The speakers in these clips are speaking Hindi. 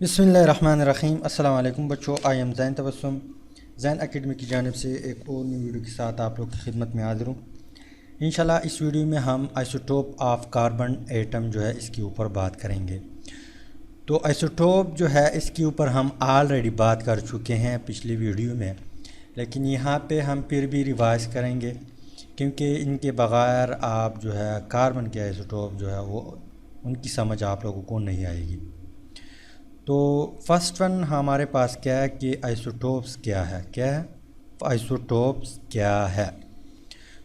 बिस्मिल्लाहिर्रहमानिर्रहीम। अस्सलाम वालेकुम बच्चों, I am Zain Tabassum Zain academy की जानिब से एक और न्यू वीडियो के साथ आप लोग की खिदमत में हाज़िर हूँ। इंशाल्लाह इस वीडियो में हम आइसोटोप ऑफ कार्बन एटम जो है इसके ऊपर बात करेंगे। तो आइसोटोप जो है इसके ऊपर हम ऑलरेडी बात कर चुके हैं पिछली वीडियो में, लेकिन यहाँ पे हम फिर भी रिवाइज करेंगे क्योंकि इनके बग़ैर आप जो है कार्बन के आइसोटोप जो है वो उनकी समझ आप लोगों को नहीं आएगी। तो फर्स्ट वन हमारे पास क्या है कि आइसोटोप्स क्या है, आइसोटोप्स क्या है।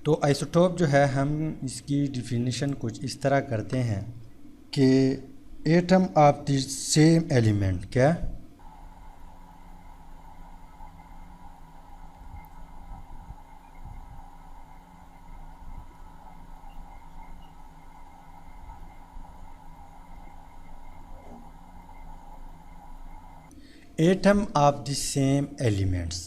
तो आइसोटोप जो है हम इसकी डिफिनीशन कुछ इस तरह करते हैं कि atom of the same element क्या atom of the same elements.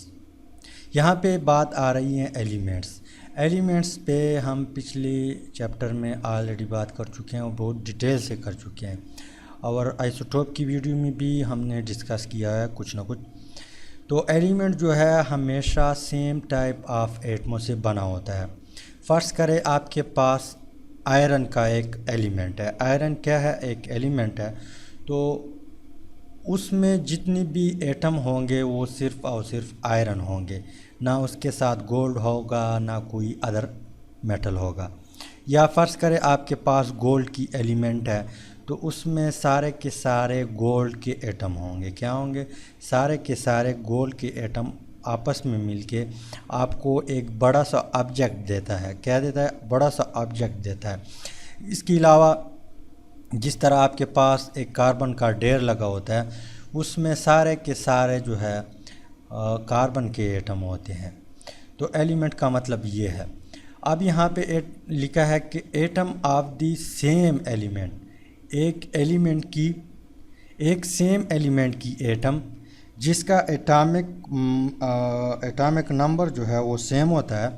यहाँ पे बात आ रही है एलिमेंट्स पे हम पिछले चैप्टर में ऑलरेडी बात कर चुके हैं और बहुत डिटेल से कर चुके हैं, और आइसोटोप की वीडियो में भी हमने डिस्कस किया है कुछ ना कुछ। तो एलिमेंट जो है हमेशा सेम टाइप ऑफ एटमों से बना होता है। फ़र्ज़ करें आपके पास आयरन का एक एलिमेंट है। आयरन क्या है? एक एलिमेंट है। तो उसमें जितनी भी एटम होंगे वो सिर्फ़ और सिर्फ आयरन होंगे, ना उसके साथ गोल्ड होगा ना कोई अदर मेटल होगा। या फ़र्ज़ करें आपके पास गोल्ड की एलिमेंट है तो उसमें सारे के सारे गोल्ड के एटम होंगे। क्या होंगे? सारे के सारे गोल्ड के एटम आपस में मिलके आपको एक बड़ा सा ऑब्जेक्ट देता है। क्या देता है? बड़ा सा ऑब्जेक्ट देता है। इसके अलावा जिस तरह आपके पास एक कार्बन का ढेर लगा होता है उसमें सारे के सारे जो है कार्बन के एटम होते हैं। तो एलिमेंट का मतलब ये है। अब यहाँ पे लिखा है कि atom of the same element, एक सेम एलिमेंट की एटम जिसका एटॉमिक नंबर जो है वो सेम होता है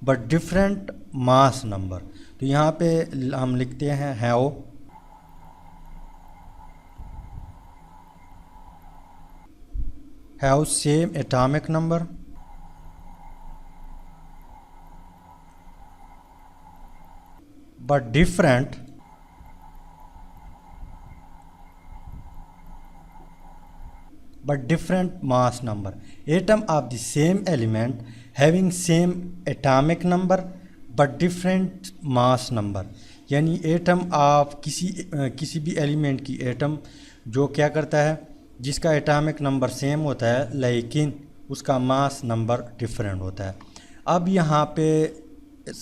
बट डिफरेंट मास नंबर। तो यहाँ पे हम लिखते हैं have same atomic number but different mass number. Atom of the same element having same atomic number but different mass number। यानी एटम ऑफ किसी भी एलिमेंट की एटम जो क्या करता है, जिसका एटॉमिक नंबर सेम होता है लेकिन उसका मास नंबर डिफरेंट होता है। अब यहाँ पे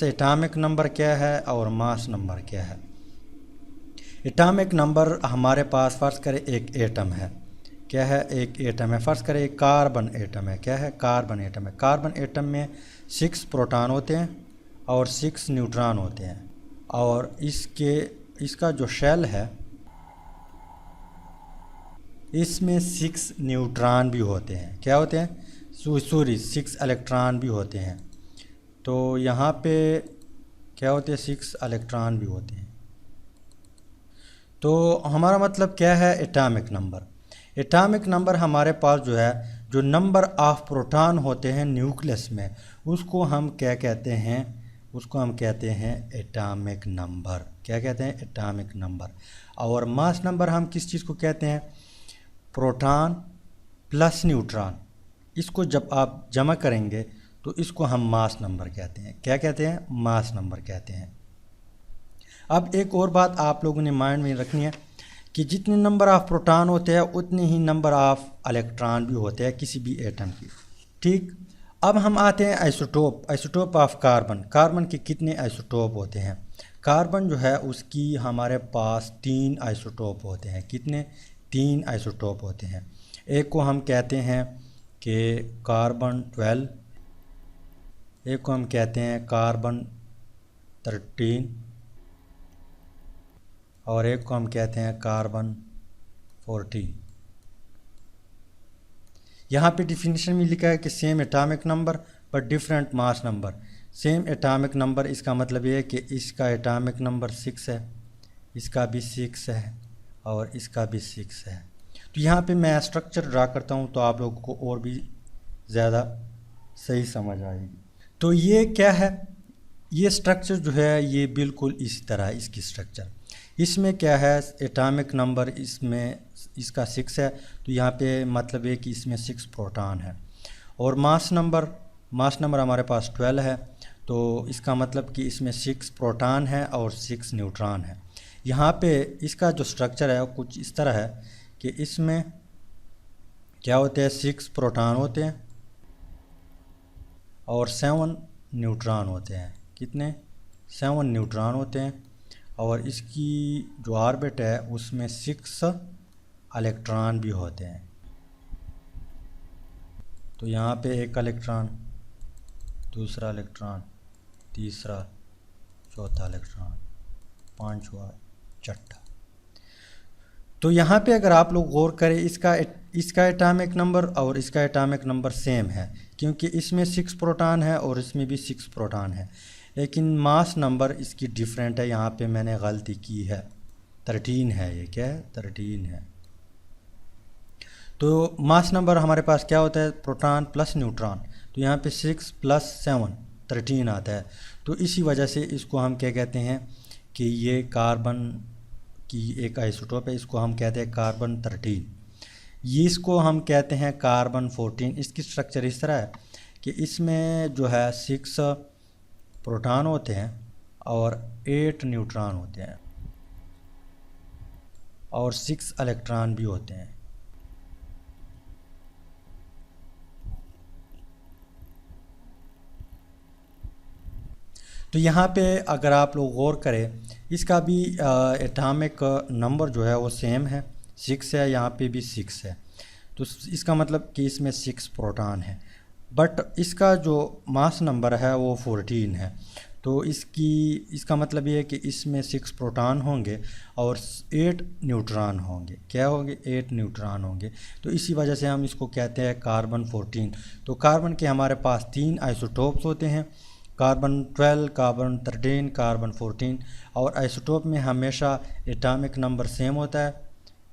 एटॉमिक नंबर क्या है और मास नंबर क्या है। एटॉमिक नंबर हमारे पास फ़र्ज़ करें एक एटम है। क्या है? एक एटम है। फ़र्ज़ करें एक कार्बन एटम है। क्या है? कार्बन एटम है। कार्बन एटम में 6 प्रोटॉन होते हैं और 6 न्यूट्रॉन होते हैं, और इसका जो शेल है इसमें 6 न्यूट्रॉन भी होते हैं। क्या होते हैं? 6 इलेक्ट्रॉन भी होते हैं। तो यहाँ पे क्या होते हैं? 6 इलेक्ट्रॉन भी होते हैं। तो हमारा मतलब क्या है? एटॉमिक नंबर हमारे पास जो है, जो नंबर ऑफ प्रोटॉन होते हैं न्यूक्लियस में, उसको हम क्या कहते हैं? उसको हम कहते हैं एटॉमिक नंबर। क्या कहते हैं? Atomic number. और मास नंबर हम किस चीज़ को कहते हैं? प्रोटॉन प्लस न्यूट्रॉन, इसको जब आप जमा करेंगे तो इसको हम मास नंबर कहते हैं। क्या कहते हैं? मास नंबर कहते हैं। अब एक और बात आप लोगों ने माइंड में रखनी है कि जितने नंबर ऑफ प्रोटॉन होते हैं उतने ही नंबर ऑफ इलेक्ट्रॉन भी होते हैं किसी भी एटम की। ठीक। अब हम आते हैं आइसोटोप ऑफ कार्बन के कितने आइसोटोप होते हैं? कार्बन जो है उसकी हमारे पास 3 आइसोटोप होते हैं। कितने? 3 आइसोटोप होते हैं। एक को हम कहते हैं कि कार्बन 12, एक को हम कहते हैं कार्बन 13, और एक को हम कहते हैं कार्बन 14। यहाँ पे डिफिनीशन में लिखा है कि same atomic number but different mass number. Same atomic number इसका मतलब ये है कि इसका एटॉमिक नंबर 6 है, इसका भी 6 है और इसका भी 6 है। तो यहाँ पे मैं स्ट्रक्चर ड्रा करता हूँ तो आप लोगों को और भी ज़्यादा सही समझ आएगी। तो ये क्या है, ये स्ट्रक्चर जो है ये बिल्कुल इसी तरह है इसकी स्ट्रक्चर। इसमें क्या है, एटॉमिक नंबर इसमें इसका 6 है, तो यहाँ पे मतलब है कि इसमें 6 प्रोटॉन है। और मास नंबर हमारे पास 12 है, तो इसका मतलब कि इसमें 6 प्रोटॉन है और 6 न्यूट्रॉन है। यहाँ पे इसका जो स्ट्रक्चर है वो कुछ इस तरह है कि इसमें क्या होते हैं, 6 प्रोटॉन होते हैं और 7 न्यूट्रॉन होते हैं। कितने? 7 न्यूट्रॉन होते हैं। और इसकी जो ऑर्बिट है उसमें 6 इलेक्ट्रॉन भी होते हैं। तो यहाँ पे एक इलेक्ट्रॉन, दूसरा इलेक्ट्रॉन, तीसरा, चौथा इलेक्ट्रॉन, पांचवा, छठा। तो यहाँ पे अगर आप लोग गौर करें, इसका एटॉमिक नंबर और इसका एटॉमिक नंबर सेम है, क्योंकि इसमें 6 प्रोटॉन है और इसमें भी 6 प्रोटॉन है, लेकिन मास नंबर इसकी डिफरेंट है। यहाँ पे मैंने गलती की है, 13 है। ये क्या है? 13 है। तो मास नंबर हमारे पास क्या होता है, प्रोटॉन प्लस न्यूट्रॉन। तो यहाँ पे 6 + 7 13 आता है। तो इसी वजह से इसको हम क्या कहते हैं कि ये कार्बन की एक आइसोटोप है, इसको हम कहते हैं कार्बन 13। ये इसको हम कहते हैं कार्बन 14। इसकी स्ट्रक्चर इस तरह है कि इसमें जो है 6 प्रोटॉन होते हैं और 8 न्यूट्रॉन होते हैं और 6 इलेक्ट्रॉन भी होते हैं। तो यहाँ पे अगर आप लोग गौर करें, इसका भी एटॉमिक नंबर जो है वो सेम है, 6 है। यहाँ पे भी 6 है। तो इसका मतलब कि इसमें 6 प्रोटॉन है, बट इसका जो मास नंबर है वो 14 है। तो इसका मतलब ये है कि इसमें 6 प्रोटॉन होंगे और 8 न्यूट्रॉन होंगे। क्या होंगे? 8 न्यूट्रॉन होंगे। तो इसी वजह से हम इसको कहते हैं कार्बन 14। तो कार्बन के हमारे पास 3 आइसोटोप्स होते हैं, कार्बन 12, कार्बन 13, कार्बन 14। और आइसोटोप में हमेशा एटॉमिक नंबर सेम होता है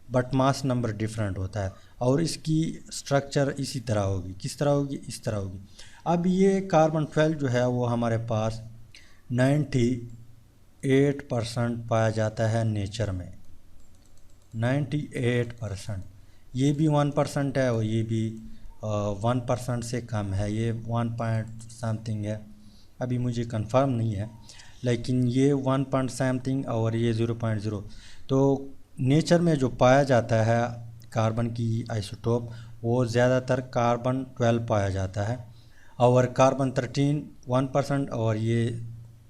बट मास नंबर डिफरेंट होता है। और इसकी स्ट्रक्चर इसी तरह होगी। किस तरह होगी? इस तरह होगी। अब ये कार्बन 12 जो है वो हमारे पास 98% पाया जाता है नेचर में, 98%। ये भी 1% है और ये भी 1% से कम है, ये 1 पॉइंट समथिंग है, अभी मुझे कंफर्म नहीं है, लेकिन ये 1 पॉइंट समथिंग और ये 0.0। तो नेचर में जो पाया जाता है कार्बन की आइसोटोप वो ज़्यादातर कार्बन 12 पाया जाता है और कार्बन 13 1% और ये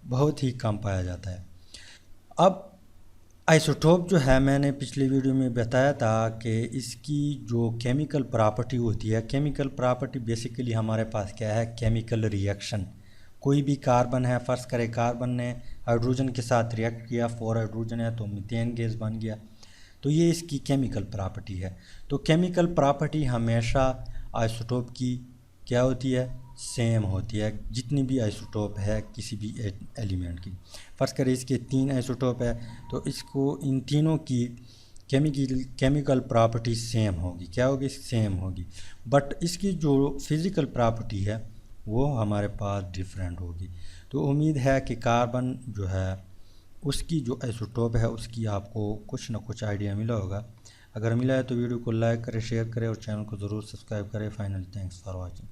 बहुत ही कम पाया जाता है। अब आइसोटोप जो है, मैंने पिछली वीडियो में बताया था कि इसकी जो केमिकल प्रॉपर्टी होती है, केमिकल प्रॉपर्टी बेसिकली हमारे पास क्या है, केमिकल रिएक्शन। कोई भी कार्बन है, फ़र्ज़ करें कार्बन ने हाइड्रोजन के साथ रिएक्ट किया, 4 हाइड्रोजन है तो मीथेन गैस बन गया। तो ये इसकी केमिकल प्रॉपर्टी है। तो केमिकल प्रॉपर्टी हमेशा आइसोटोप की क्या होती है, सेम होती है, जितनी भी आइसोटोप है किसी भी एलिमेंट की। फ़र्ज़ करें इसके 3 आइसोटोप है तो इसको इन तीनों की केमिकल प्रॉपर्टी सेम होगी। क्या होगी? सेम होगी। बट इसकी जो फिज़िकल प्रॉपर्टी है वो हमारे पास डिफरेंट होगी। तो उम्मीद है कि कार्बन जो है उसकी जो आइसोटोप है उसकी आपको कुछ ना कुछ आइडिया मिला होगा। अगर मिला है तो वीडियो को लाइक करें, शेयर करें और चैनल को ज़रूर सब्सक्राइब करें। Finally thanks for watching.